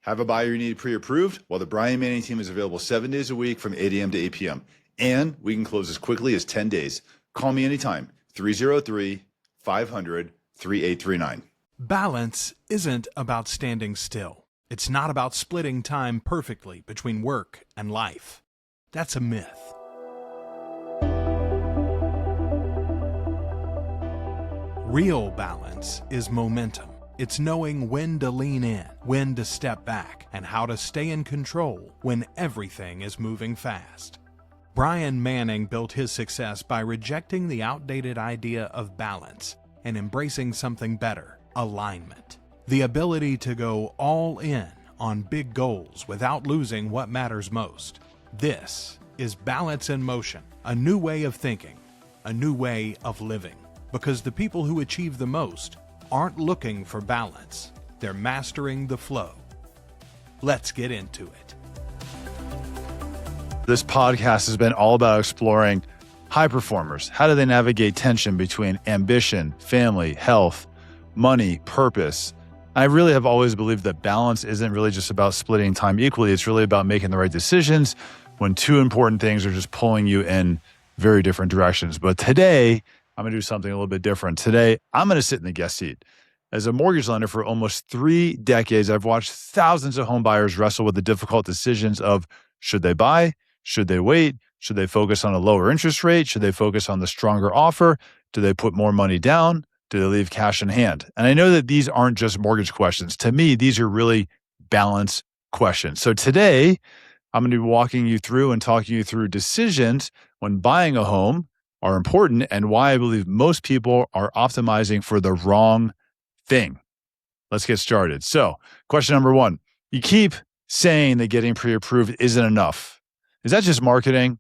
Have a buyer you need pre-approved? Well, the Brian Manning team is available 7 days a week from 8 a.m. to 8 p.m. And we can close as quickly as 10 days. Call me anytime, 303-500-3839. Balance isn't about standing still. It's not about splitting time perfectly between work and life. That's a myth. Real balance is momentum. It's knowing when to lean in, when to step back, and how to stay in control when everything is moving fast. Brian Manning built his success by rejecting the outdated idea of balance and embracing something better, alignment. The ability to go all in on big goals without losing what matters most. This is Balance in Motion, a new way of thinking, a new way of living. Because the people who achieve the most aren't looking for balance. They're mastering the flow. Let's get into it. This podcast has been all about exploring high performers. How do they navigate tension between ambition, family, health, money, purpose? I really have always believed that balance isn't really just about splitting time equally. It's really about making the right decisions when two important things are just pulling you in very different directions. But today, I'm going to do something a little bit different. Today, I'm going to sit in the guest seat. As a mortgage lender for almost 3 decades, I've watched thousands of home buyers wrestle with the difficult decisions of should they buy, should they wait, should they focus on a lower interest rate, should they focus on the stronger offer, do they put more money down, do they leave cash in hand? And I know that these aren't just mortgage questions. To me, these are really balance questions. So today, I'm going to be walking you through and talking you through decisions when buying a home are important and why I believe most people are optimizing for the wrong thing. Let's get started. So, question number 1, you keep saying that getting pre-approved isn't enough. Is that just marketing?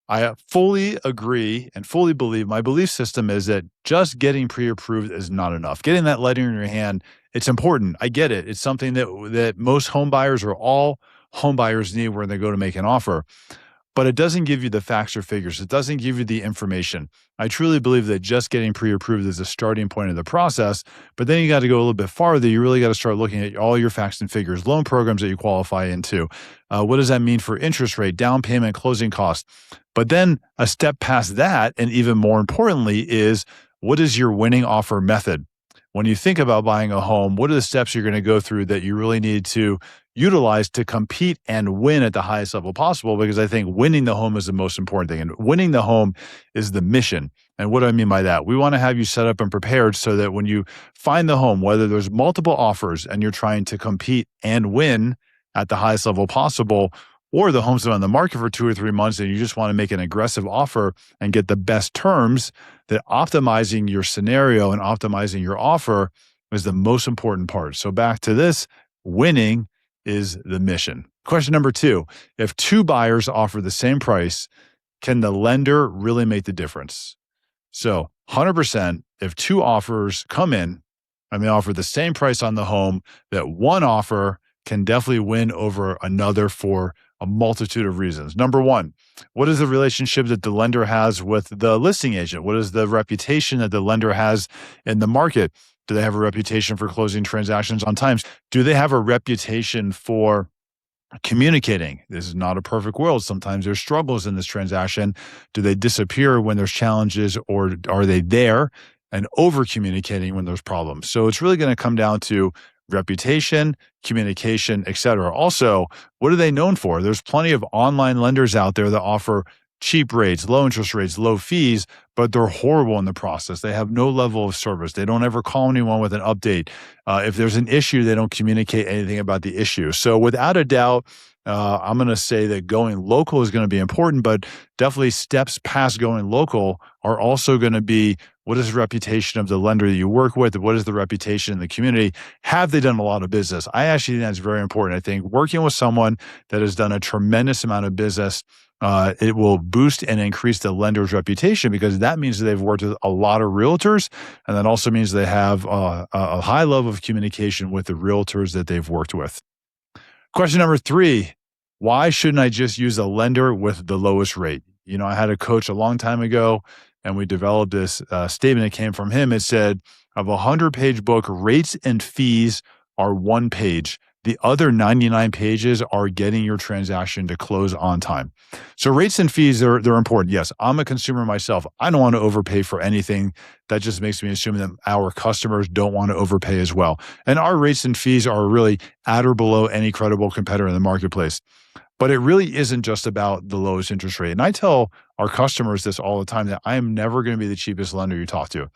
I fully agree and fully believe my belief system is that just getting pre-approved is not enough. Getting that letter in your hand, it's important. I get it. It's something that most home buyers or all home buyers need when they go to make an offer. But it doesn't give you the facts or figures. It doesn't give you the information. I truly believe that just getting pre-approved is a starting point of the process, but then you got to go a little bit farther. You really got to start looking at all your facts and figures, loan programs that you qualify into. What does that mean for interest rate, down payment, closing costs? But then a step past that, and even more importantly, is what is your winning offer method? When you think about buying a home, what are the steps you're going to go through that you really need to utilize to compete and win at the highest level possible? Because I think winning the home is the most important thing. And winning the home is the mission. And what do I mean by that? We want to have you set up and prepared so that when you find the home, whether there's multiple offers and you're trying to compete and win at the highest level possible, or the home's been on the market for 2 or 3 months and you just want to make an aggressive offer and get the best terms, that optimizing your scenario and optimizing your offer is the most important part. So back to this, winning is the mission. Question number 2, if 2 buyers offer the same price, can the lender really make the difference? So 100%, if 2 offers come in and they offer the same price on the home, that one offer can definitely win over another for a multitude of reasons. Number 1, what is the relationship that the lender has with the listing agent? What is the reputation that the lender has in the market? Do they have a reputation for closing transactions on time? Do they have a reputation for communicating? This is not a perfect world. Sometimes there's struggles in this transaction. Do they disappear when there's challenges, or are they there and over communicating when there's problems? So it's really going to come down to reputation, communication, etc. Also, what are they known for? There's plenty of online lenders out there that offer cheap rates, low interest rates, low fees, but they're horrible in the process. They have no level of service. They don't ever call anyone with an update. If there's an issue, they don't communicate anything about the issue. So without a doubt, I'm going to say that going local is going to be important, but definitely steps past going local are also going to be, what is the reputation of the lender that you work with? What is the reputation in the community? Have they done a lot of business? I actually think that's very important. I think working with someone that has done a tremendous amount of business, it will boost and increase the lender's reputation, because that means that they've worked with a lot of realtors, and that also means they have a high level of communication with the realtors that they've worked with. Question number 3, why shouldn't I just use a lender with the lowest rate? You know, I had a coach a long time ago, and we developed this statement that came from him. It said, of a 100-page book, rates and fees are 1 page. The other 99 pages are getting your transaction to close on time. So rates and fees, they're important. Yes, I'm a consumer myself. I don't want to overpay for anything. That just makes me assume that our customers don't want to overpay as well. And our rates and fees are really at or below any credible competitor in the marketplace. But it really isn't just about the lowest interest rate. And I tell our customers this all the time, that I am never going to be the cheapest lender you talk to.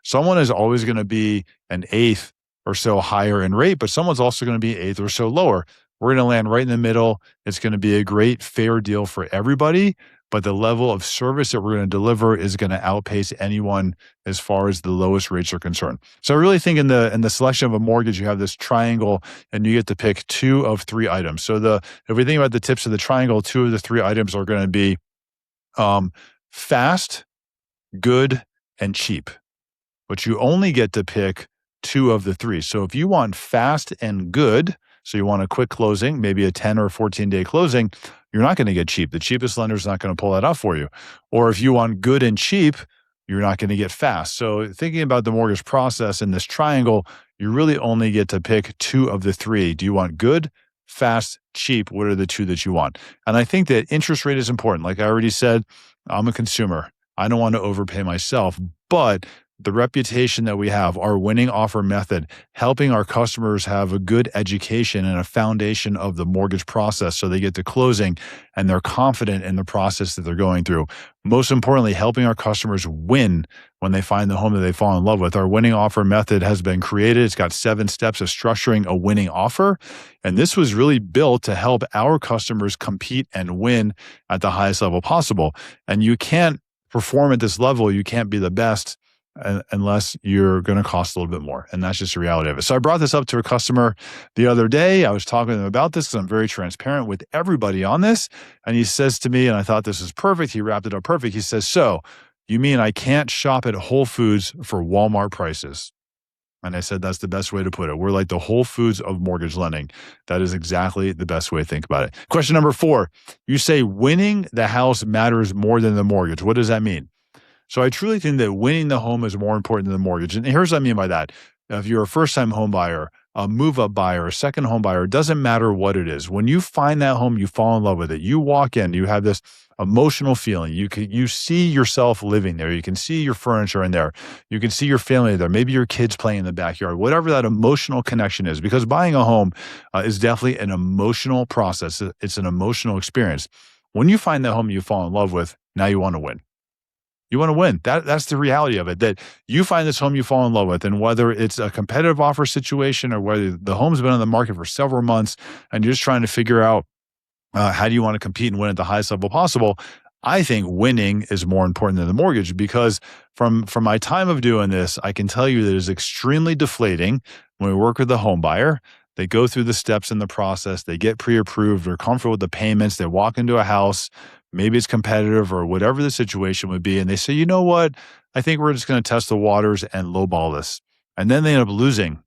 Someone is always going to be an eighth or so higher in rate, but someone's also going to be eighth or so lower. We're going to land right in the middle. It's going to be a great, fair deal for everybody, but the level of service that we're going to deliver is going to outpace anyone as far as the lowest rates are concerned. So I really think in the selection of a mortgage, you have this triangle, and you get to pick 2 of 3 items. So if we think about the tips of the triangle, 2 of the 3 items are going to be fast, good, and cheap. But you only get to pick 2 of the 3. So if you want fast and good, so you want a quick closing, maybe a 10 or 14-day closing, you're not going to get cheap. The cheapest lender is not going to pull that off for you. Or if you want good and cheap, you're not going to get fast. So thinking about the mortgage process in this triangle, you really only get to pick 2 of the 3. Do you want good, fast, cheap? What are the 2 that you want? And I think that interest rate is important. Like I already said, I'm a consumer. I don't want to overpay myself, but the reputation that we have, our winning offer method, helping our customers have a good education and a foundation of the mortgage process so they get to closing and they're confident in the process that they're going through. Most importantly, helping our customers win when they find the home that they fall in love with. Our winning offer method has been created. It's got 7 steps of structuring a winning offer. And this was really built to help our customers compete and win at the highest level possible. And you can't perform at this level. You can't be the best unless you're going to cost a little bit more. And that's just the reality of it. So I brought this up to a customer the other day. I was talking to them about this, and I'm very transparent with everybody on this. And he says to me, and I thought this was perfect. He wrapped it up perfect. He says, "So you mean I can't shop at Whole Foods for Walmart prices?" And I said, that's the best way to put it. We're like the Whole Foods of mortgage lending. That is exactly the best way to think about it. Question number 4, you say winning the house matters more than the mortgage. What does that mean? So I truly think that winning the home is more important than the mortgage. And here's what I mean by that. If you're a first-time home buyer, a move-up buyer, a second home buyer, it doesn't matter what it is. When you find that home, you fall in love with it. You walk in, you have this emotional feeling. You see yourself living there. You can see your furniture in there. You can see your family there. Maybe your kids playing in the backyard, whatever that emotional connection is. Because buying a home is definitely an emotional process. It's an emotional experience. When you find that home you fall in love with, now you want to win. You want to win. That's the reality of it, that you find this home you fall in love with, and whether it's a competitive offer situation or whether the home's been on the market for several months and you're just trying to figure out how do you want to compete and win at the highest level possible, I think winning is more important than the mortgage, because from my time of doing this, I can tell you that it's extremely deflating when we work with the home buyer. They go through the steps in the process. They get pre-approved. They're comfortable with the payments. They walk into a house. Maybe it's competitive or whatever the situation would be. And they say, you know what? I think we're just going to test the waters and lowball this. And then they end up losing.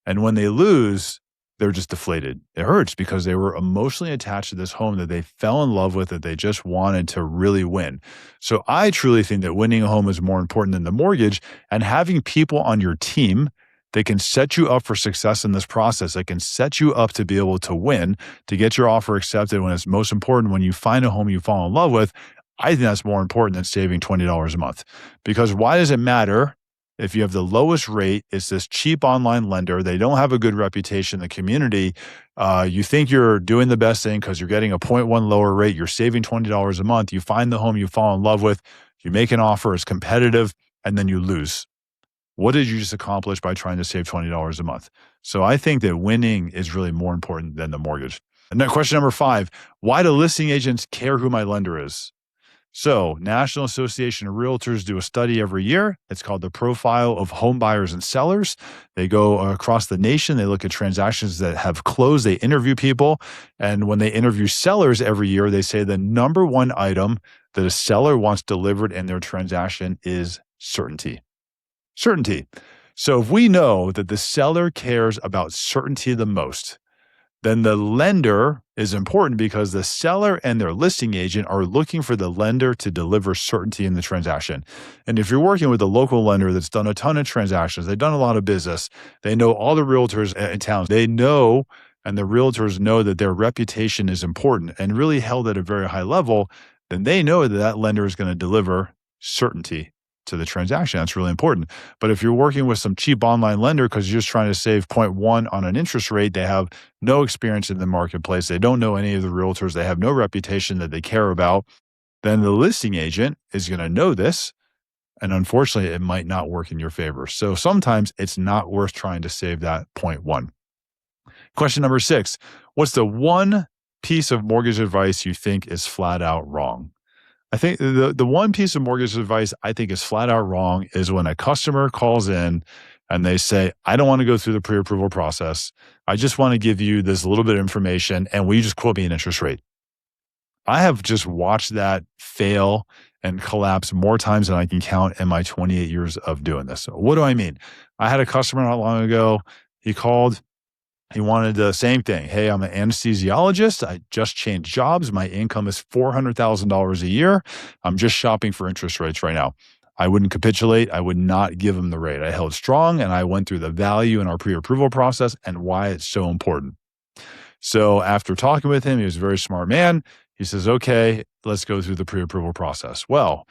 And when they lose, they're just deflated. It hurts because they were emotionally attached to this home that they fell in love with, that they just wanted to really win. So I truly think that winning a home is more important than the mortgage, and having people on your team, they can set you up for success in this process. They can set you up to be able to win, to get your offer accepted when it's most important, when you find a home you fall in love with. I think that's more important than saving $20 a month. Because why does it matter if you have the lowest rate? It's this cheap online lender. They don't have a good reputation in the community. You think you're doing the best thing because you're getting a 0.1 lower rate. You're saving $20 a month. You find the home you fall in love with. You make an offer, it's competitive, and then you lose. What did you just accomplish by trying to save $20 a month? So I think that winning is really more important than the mortgage. And then question number 5, why do listing agents care who my lender is? So National Association of Realtors do a study every year. It's called the Profile of Home Buyers and Sellers. They go across the nation. They look at transactions that have closed. They interview people. And when they interview sellers every year, they say the number one item that a seller wants delivered in their transaction is certainty. Certainty. So if we know that the seller cares about certainty the most, then the lender is important because the seller and their listing agent are looking for the lender to deliver certainty in the transaction. And if you're working with a local lender that's done a ton of transactions, they've done a lot of business, they know all the realtors in town, they know, and the realtors know that their reputation is important and really held at a very high level, then they know that that lender is going to deliver certainty to the transaction. That's really important. But if you're working with some cheap online lender because you're just trying to save 0.1 on an interest rate, they have no experience in the marketplace, they don't know any of the realtors, they have no reputation that they care about, then the listing agent is going to know this. And unfortunately, it might not work in your favor. So sometimes it's not worth trying to save that 0.1. Question number 6, what's the one piece of mortgage advice you think is flat out wrong? I think the one piece of mortgage advice I think is flat out wrong is when a customer calls in and they say, I don't want to go through the pre-approval process. I just want to give you this little bit of information and will you just quote me an interest rate? I have just watched that fail and collapse more times than I can count in my 28 years of doing this. So what do I mean? I had a customer not long ago. He called. He wanted the same thing. Hey, I'm an anesthesiologist. I just changed jobs. My income is $400,000 a year. I'm just shopping for interest rates right now. I wouldn't capitulate. I would not give him the rate. I held strong and I went through the value in our pre-approval process and why it's so important. So after talking with him, he was a very smart man. He says, okay, let's go through the pre-approval process. Well,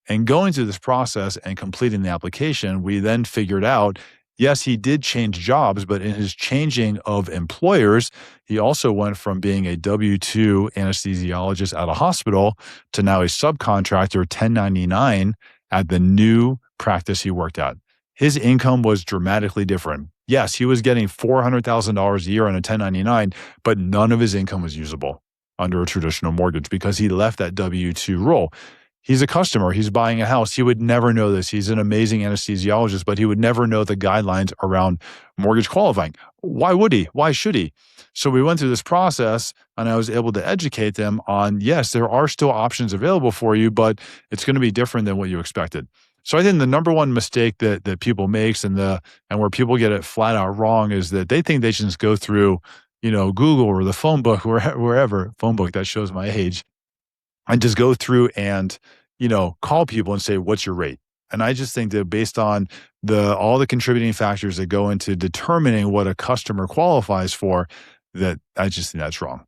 and going through this process and completing the application, we then figured out, yes, he did change jobs, but in his changing of employers, he also went from being a W-2 anesthesiologist at a hospital to now a subcontractor, 1099, at the new practice he worked at. His income was dramatically different. Yes, he was getting $400,000 a year on a 1099, but none of his income was usable under a traditional mortgage because he left that W-2 role. He's a customer. He's buying a house. He would never know this. He's an amazing anesthesiologist, but he would never know the guidelines around mortgage qualifying. Why would he? Why should he? So we went through this process and I was able to educate them on, yes, there are still options available for you, but it's going to be different than what you expected. So I think the number one mistake that people makes and where people get it flat out wrong is that they think they should just go through, Google or the phone book, wherever, phone book, that shows my age, and just go through and, call people and say, what's your rate? And I just think that based on all the contributing factors that go into determining what a customer qualifies for, that I just think that's wrong.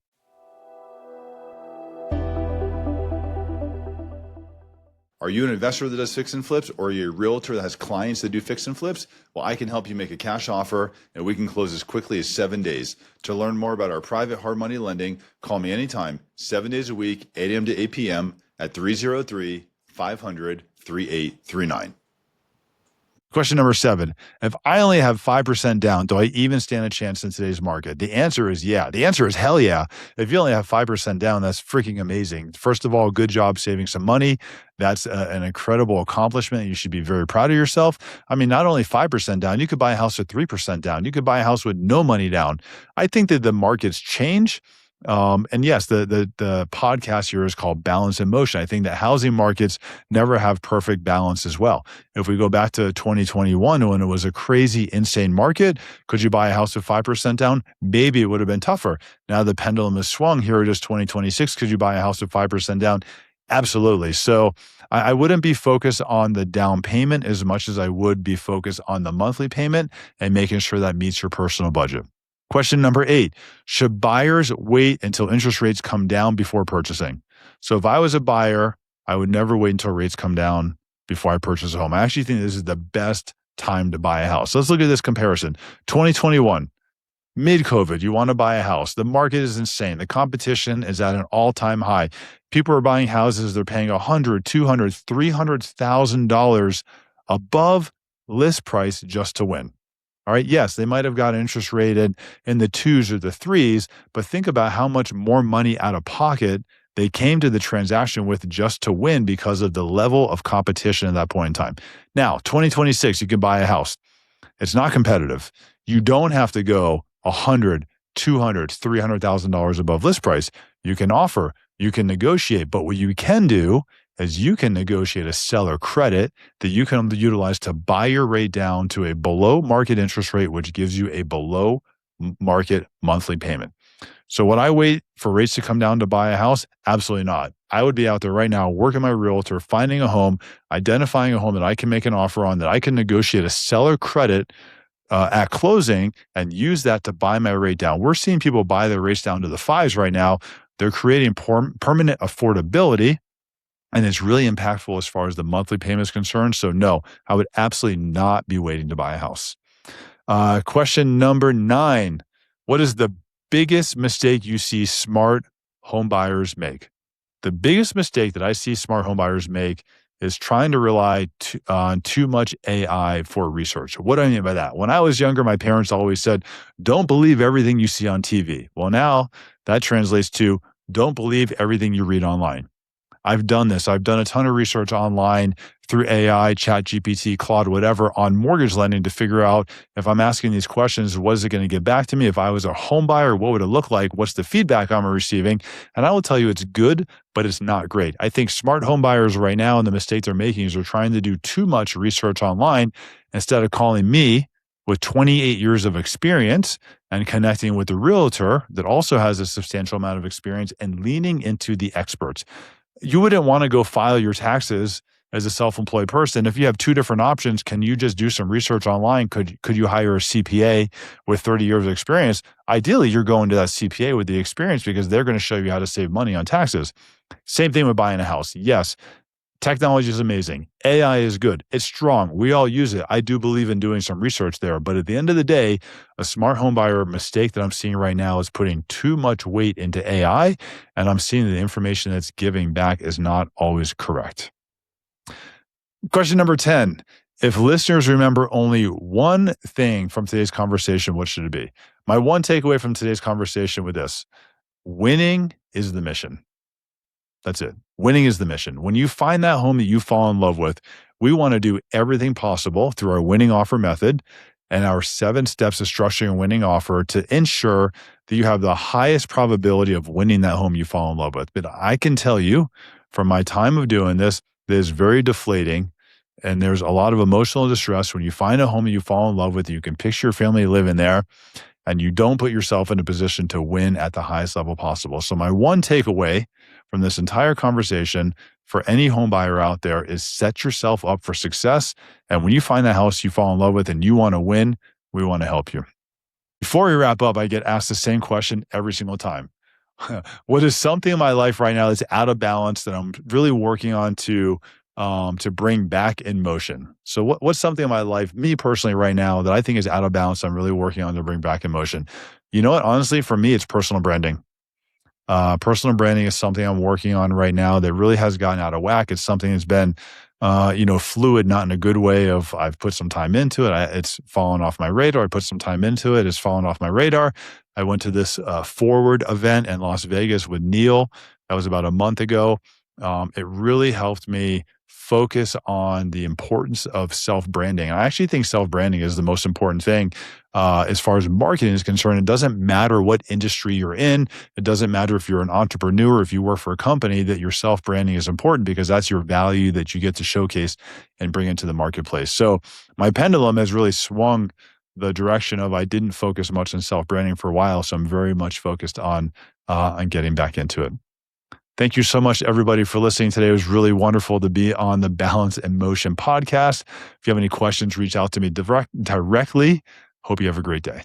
Are you an investor that does fix and flips, or are you a realtor that has clients that do fix and flips? Well, I can help you make a cash offer, and we can close as quickly as 7 days. To learn more about our private hard money lending, call me anytime, 7 days a week, 8 a.m. to 8 p.m. at 303-500-3839. Question number 7, if I only have 5% down, do I even stand a chance in today's market? The answer is yeah. The answer is hell yeah. If you only have 5% down, that's freaking amazing. First of all, good job saving some money. That's an incredible accomplishment. You should be very proud of yourself. I mean, not only 5% down, you could buy a house with 3% down. You could buy a house with no money down. I think that the markets change. And yes, the podcast here is called Balance in Motion. I think that housing markets never have perfect balance as well. If we go back to 2021, when it was a crazy, insane market, could you buy a house with 5% down? Maybe it would have been tougher. Now the pendulum has swung. Here it is 2026. Could you buy a house with 5% down? Absolutely. So I wouldn't be focused on the down payment as much as I would be focused on the monthly payment and making sure that meets your personal budget. Question number 8, should buyers wait until interest rates come down before purchasing? So if I was a buyer, I would never wait until rates come down before I purchase a home. I actually think this is the best time to buy a house. So let's look at this comparison. 2021, mid-COVID, you want to buy a house. The market is insane. The competition is at an all-time high. People are buying houses. They're paying $100,000, $200,000, $300,000 above list price just to win. All right. Yes, they might have got interest rated in the 2s or the 3s, but think about how much more money out of pocket they came to the transaction with just to win because of the level of competition at that point in time. Now, 2026, you can buy a house. It's not competitive. You don't have to go $100,000, $200,000, $300,000 above list price. You can offer, you can negotiate, but what you can do is you can negotiate a seller credit that you can utilize to buy your rate down to a below market interest rate, which gives you a below market monthly payment. So would I wait for rates to come down to buy a house? Absolutely not. I would be out there right now working my realtor, finding a home, identifying a home that I can make an offer on, that I can negotiate a seller credit at closing and use that to buy my rate down. We're seeing people buy their rates down to the fives right now. They're creating permanent affordability, and it's really impactful as far as the monthly payment is concerned. So no, I would absolutely not be waiting to buy a house. Question number 9. What is the biggest mistake you see smart home buyers make? The biggest mistake that I see smart home buyers make is trying to rely on too much AI for research. What do I mean by that? When I was younger, my parents always said, don't believe everything you see on TV. Well, now that translates to don't believe everything you read online. I've done this. I've done a ton of research online through AI, ChatGPT, Claude, whatever, on mortgage lending to figure out if I'm asking these questions, what is it going to get back to me? If I was a home buyer, what would it look like? What's the feedback I'm receiving? And I will tell you it's good, but it's not great. I think smart home buyers right now, and the mistake they're making is they're trying to do too much research online instead of calling me with 28 years of experience and connecting with the realtor that also has a substantial amount of experience and leaning into the experts. You wouldn't want to go file your taxes as a self-employed person. If you have 2 different options, can you just do some research online? Could you hire a CPA with 30 years of experience? Ideally, you're going to that CPA with the experience because they're going to show you how to save money on taxes. Same thing with buying a house. Yes, technology is amazing. AI is good. It's strong. We all use it. I do believe in doing some research there. But at the end of the day, a smart home buyer mistake that I'm seeing right now is putting too much weight into AI. And I'm seeing that the information that's giving back is not always correct. Question number 10. If listeners remember only one thing from today's conversation, what should it be? My one takeaway from today's conversation with this: winning is the mission. That's it. Winning is the mission. When you find that home that you fall in love with, we want to do everything possible through our winning offer method and our 7 steps of structuring a winning offer to ensure that you have the highest probability of winning that home you fall in love with. But I can tell you from my time of doing this, it is very deflating. And there's a lot of emotional distress when you find a home that you fall in love with, you can picture your family living there, and you don't put yourself in a position to win at the highest level possible. So my one takeaway from this entire conversation for any home buyer out there is set yourself up for success. And when you find that house you fall in love with and you want to win, we want to help you. Before we wrap up, I get asked the same question every single time. What is something in my life right now that's out of balance that I'm really working on to bring back in motion? So what's something in my life, me personally right now, that I think is out of balance I'm really working on to bring back in motion? You know what? Honestly, for me, it's personal branding. Personal branding is something I'm working on right now that really has gotten out of whack. It's something that's been, fluid, not in a good way of I've put some time into it. It's fallen off my radar. I put some time into it. It's fallen off my radar. I went to this Forward event in Las Vegas with Neil. That was about a month ago. It really helped me focus on the importance of self-branding. I actually think self-branding is the most important thing as far as marketing is concerned. It doesn't matter what industry you're in. It doesn't matter if you're an entrepreneur, if you work for a company, that your self-branding is important because that's your value that you get to showcase and bring into the marketplace. So my pendulum has really swung the direction of I didn't focus much on self-branding for a while. So I'm very much focused on getting back into it. Thank you so much, everybody, for listening today. It was really wonderful to be on the Balance in Motion podcast. If you have any questions, reach out to me directly. Hope you have a great day.